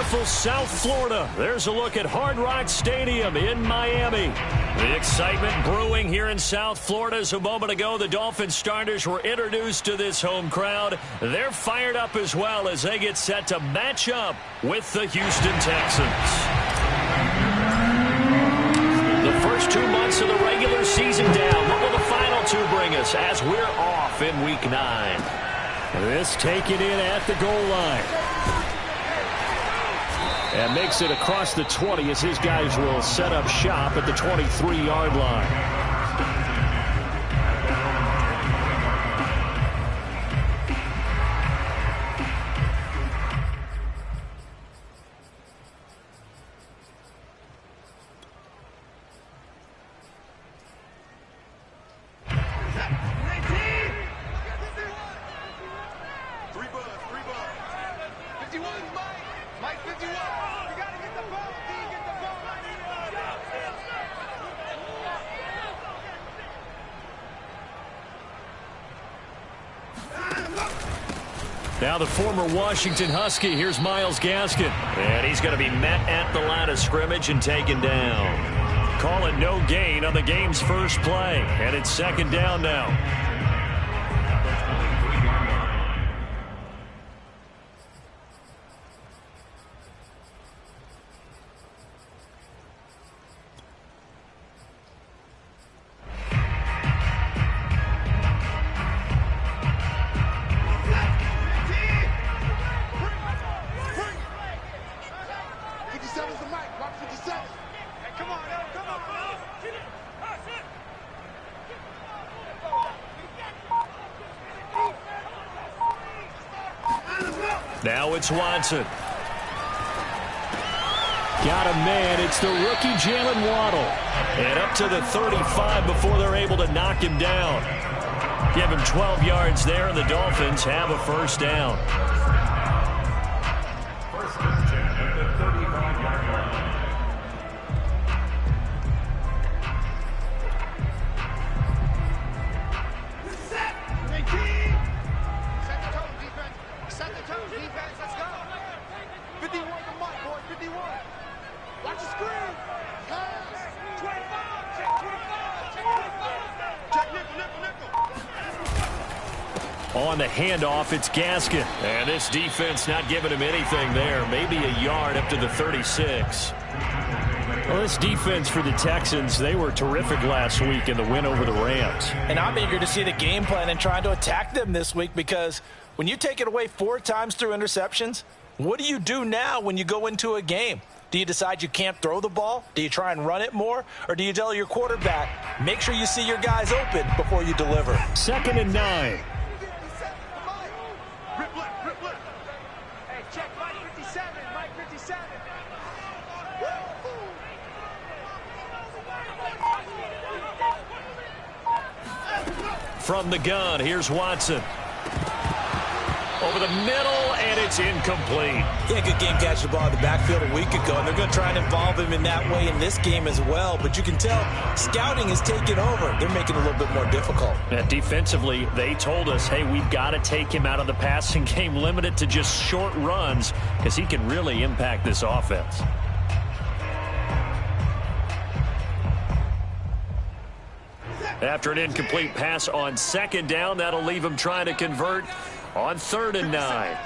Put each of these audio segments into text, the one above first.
beautiful South Florida. There's a look at Hard Rock Stadium in Miami. The excitement brewing here in South Florida. As a moment ago, the Dolphins starters were introduced to this home crowd. They're fired up as well as they get set to match up with the Houston Texans. The first 2 months of the regular season down. What will the final two bring us as we're off in Week 9? This taken in at the goal line. And makes it across the 20 as his guys will set up shop at the 23-yard line. Now the former Washington Husky, here's Myles Gaskin. And he's going to be met at the line of scrimmage and taken down. Call it no gain on the game's first play. And it's second down now. Now it's Watson. Got a man. It's the rookie Jalen Waddle. And up to the 35 before they're able to knock him down. Give him 12 yards there, and the Dolphins have a first down. On the handoff, it's Gaskin. And this defense not giving him anything there. Maybe a yard up to the 36. Well, this defense for the Texans, they were terrific last week in the win over the Rams. And I'm eager to see the game plan and trying to attack them this week, because when you take it away 4 times through interceptions, what do you do now when you go into a game? Do you decide you can't throw the ball? Do you try and run it more? Or do you tell your quarterback, make sure you see your guys open before you deliver? 2nd and 9. From the gun, here's Watson. Over the middle, and it's incomplete. Yeah, good game catching the ball in the backfield a week ago, and they're going to try and involve him in that way in this game as well. But you can tell scouting is taking over. They're making it a little bit more difficult. And defensively, they told us, hey, we've got to take him out of the passing game, limited to just short runs, because he can really impact this offense. After an incomplete pass on 2nd down, that'll leave him trying to convert on 3rd and 9.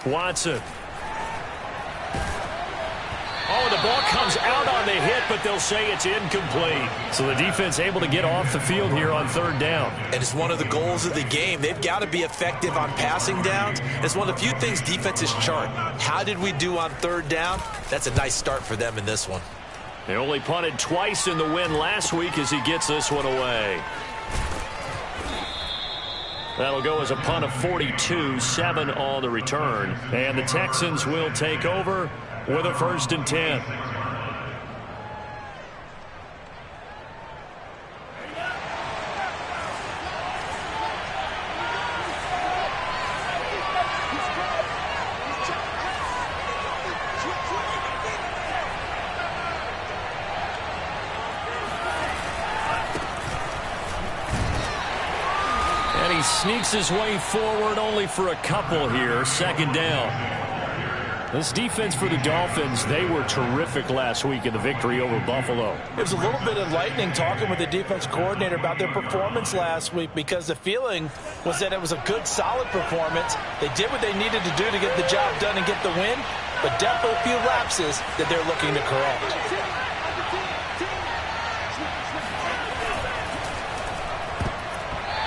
Watson. Oh, the ball comes out on the hit, but they'll say it's incomplete. So the defense able to get off the field here on 3rd down. And it's one of the goals of the game. They've got to be effective on passing downs. It's one of the few things defenses chart. How did we do on 3rd down? That's a nice start for them in this one. They only punted twice in the win last week as he gets this one away. That'll go as a punt of 42, 7 on the return. And the Texans will take over with a 1st and 10. And he sneaks his way forward only for a couple here. Second down. This defense for the Dolphins, they were terrific last week in the victory over Buffalo. It was a little bit enlightening talking with the defense coordinator about their performance last week, because the feeling was that it was a good, solid performance. They did what they needed to do to get the job done and get the win, but definitely a few lapses that they're looking to correct.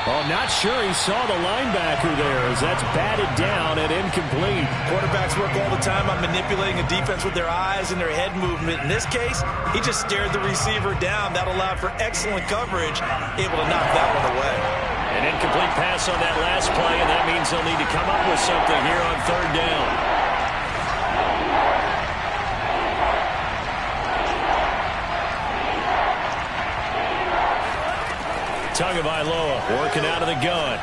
Oh, not sure he saw the linebacker there as that's batted down and incomplete. Quarterbacks work all the time on manipulating a defense with their eyes and their head movement. In this case, he just stared the receiver down. That allowed for excellent coverage, able to knock that one away. An incomplete pass on that last play, and that means they'll need to come up with something here on third down. Tagovailoa working out of the gun.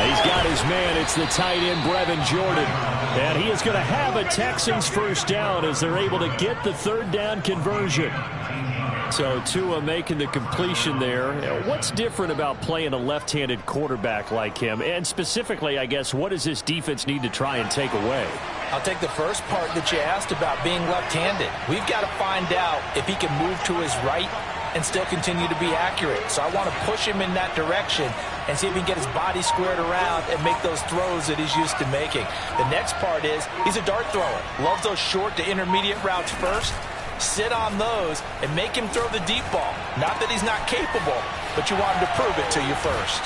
He's got his man. It's the tight end, Brevin Jordan. And he is going to have a Texans first down as they're able to get the third down conversion. So Tua making the completion there. What's different about playing a left-handed quarterback like him? And specifically, I guess, what does this defense need to try and take away? I'll take the first part that you asked about being left-handed. We've got to find out if he can move to his right and still continue to be accurate. So I want to push him in that direction and see if he can get his body squared around and make those throws that he's used to making. The next part is he's a dart thrower. Loves those short to intermediate routes first. Sit on those and make him throw the deep ball. Not that he's not capable, but you want him to prove it to you first.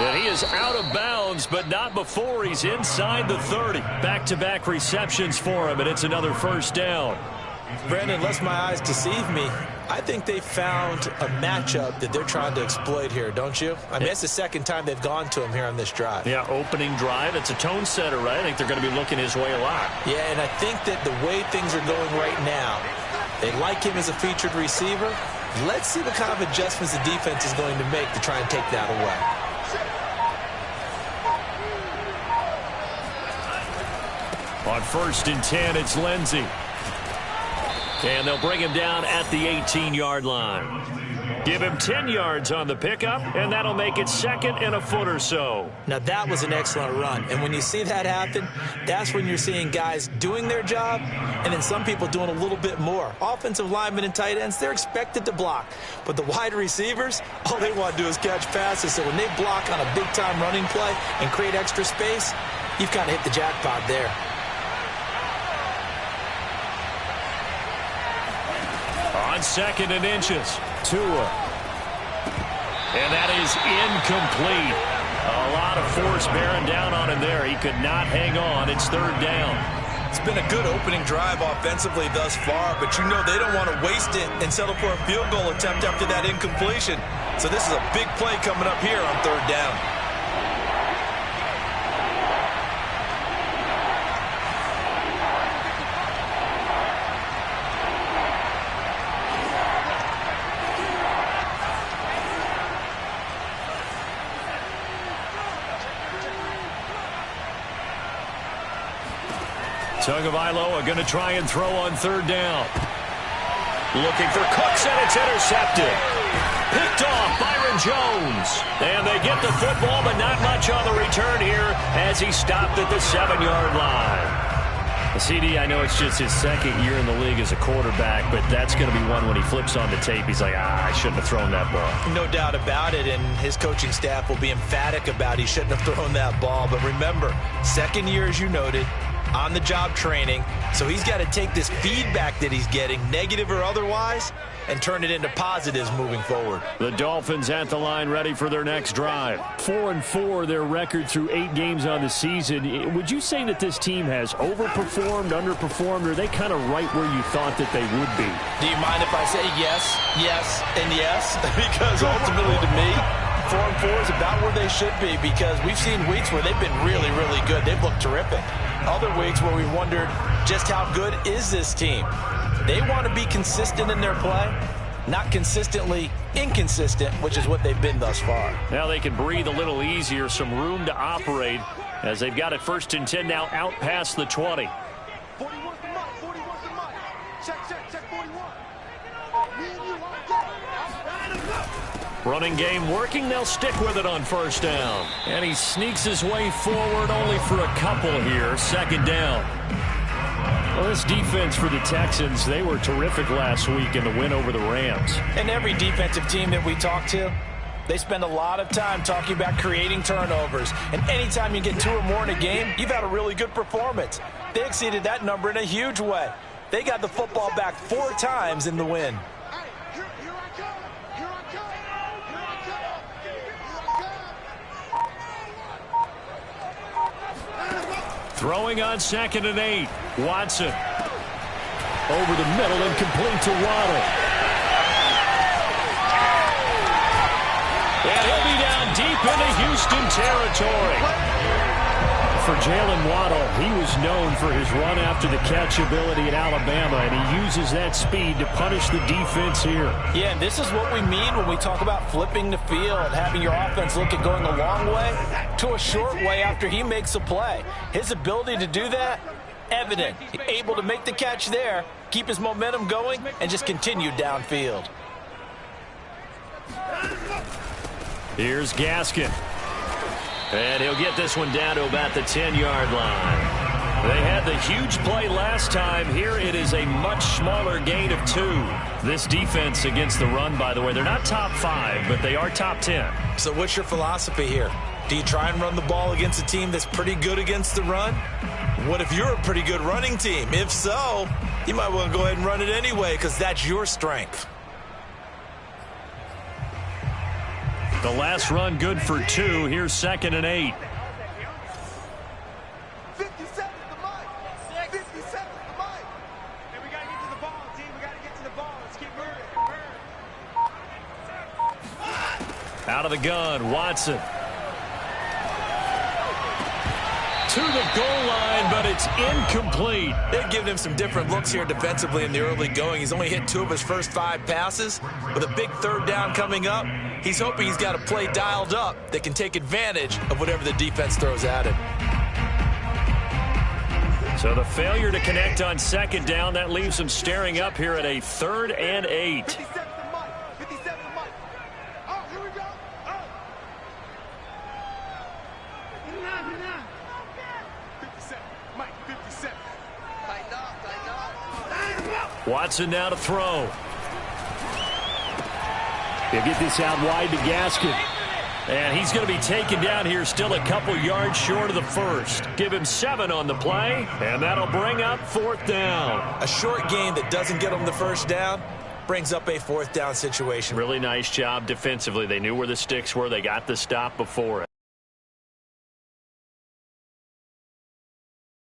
And he is out of bounds, but not before he's inside the 30. Back-to-back receptions for him, and it's another first down. Brandon, unless my eyes deceive me, I think they found a matchup that they're trying to exploit here, don't you? I mean, it's the second time they've gone to him here on this drive. Yeah, opening drive. It's a tone setter, right? I think they're going to be looking his way a lot. Yeah, and I think that the way things are going right now, they like him as a featured receiver. Let's see what kind of adjustments the defense is going to make to try and take that away. On 1st and 10, it's Lindsey. And they'll bring him down at the 18-yard line. Give him 10 yards on the pickup, and that'll make it second and a foot or so. Now, that was an excellent run. And when you see that happen, that's when you're seeing guys doing their job and then some people doing a little bit more. Offensive linemen and tight ends, they're expected to block. But the wide receivers, all they want to do is catch passes. So when they block on a big-time running play and create extra space, you've kind of hit the jackpot there. On 2nd and inches, Tua. And that is incomplete. A lot of force bearing down on him there. He could not hang on. It's third down. It's been a good opening drive offensively thus far, but you know they don't want to waste it and settle for a field goal attempt after that incompletion. So this is a big play coming up here on third down. Tagovailoa going to try and throw on third down. Looking for Cooks, and it's intercepted. Picked off Byron Jones. And they get the football, but not much on the return here as he stopped at the 7-yard line. CD, I know it's just his second year in the league as a quarterback, but that's going to be one when he flips on the tape. He's like, I shouldn't have thrown that ball. No doubt about it, and his coaching staff will be emphatic about he shouldn't have thrown that ball. But remember, second year, as you noted, on-the-job training, so he's got to take this feedback that he's getting, negative or otherwise, and turn it into positives moving forward. The Dolphins at the line ready for their next drive. 4-4, their record through 8 games on the season. Would you say that this team has overperformed, underperformed, or are they kind of right where you thought that they would be? Do you mind if I say yes, yes, and yes? Because ultimately to me, 4-4 is about where they should be, because we've seen weeks where they've been really, really good. They've looked terrific. Other weeks where we wondered just how good is this team. They want to be consistent in their play, not consistently inconsistent, which is what they've been thus far. Now they can breathe a little easier, some room to operate as they've got it 1st and 10 now out past the 20. 41 to Mike, 41 to Mike. Check 41. Me and you, Running game working. They'll stick with it on first down. And he sneaks his way forward only for a couple here. Second down. Well, this defense for the Texans, they were terrific last week in the win over the Rams. And every defensive team that we talk to, they spend a lot of time talking about creating turnovers. And anytime you get 2 or more in a game, you've had a really good performance. They exceeded that number in a huge way. They got the football back 4 times in the win. Throwing on 2nd and 8. Watson. Over the middle and complete to Waddle. And he'll be down deep into Houston territory. For Jalen Waddle, he was known for his run-after-the-catch ability at Alabama, and he uses that speed to punish the defense here. Yeah, and this is what we mean when we talk about flipping the field, having your offense look at going a long way to a short way after he makes a play. His ability to do that, evident. Able to make the catch there, keep his momentum going, and just continue downfield. Here's Gaskin. And he'll get this one down to about the 10-yard line. They had the huge play last time. Here it is a much smaller gain of 2. This defense against the run, by the way, they're not top 5, but they are top 10. So what's your philosophy here? Do you try and run the ball against a team that's pretty good against the run? What if you're a pretty good running team? If so, you might want to go ahead and run it anyway because that's your strength. The last run good for 2. Here's 2nd and 8. 50 seconds to Mike. 50 seconds to Mike. And we got to get to the ball, team. We got to get to the ball. Let's keep moving. Out of the gun, Watson. To the goal line, but it's incomplete. They've given him some different looks here defensively in the early going. He's only hit 2 of his first 5 passes. With a big 3rd down coming up, he's hoping he's got a play dialed up that can take advantage of whatever the defense throws at him. So the failure to connect on 2nd down, that leaves him staring up here at a 3rd and 8. 57 to Mike. 57 to Mike. Oh, here we go. Oh. 57. Mike, 57. Tighten up. Watson now to throw. He'll get this out wide to Gaskin. And he's going to be taken down here still a couple yards short of the first. Give him 7 on the play, and that'll bring up 4th down. A short gain that doesn't get him the first down brings up a 4th down situation. Really nice job defensively. They knew where the sticks were. They got the stop before it.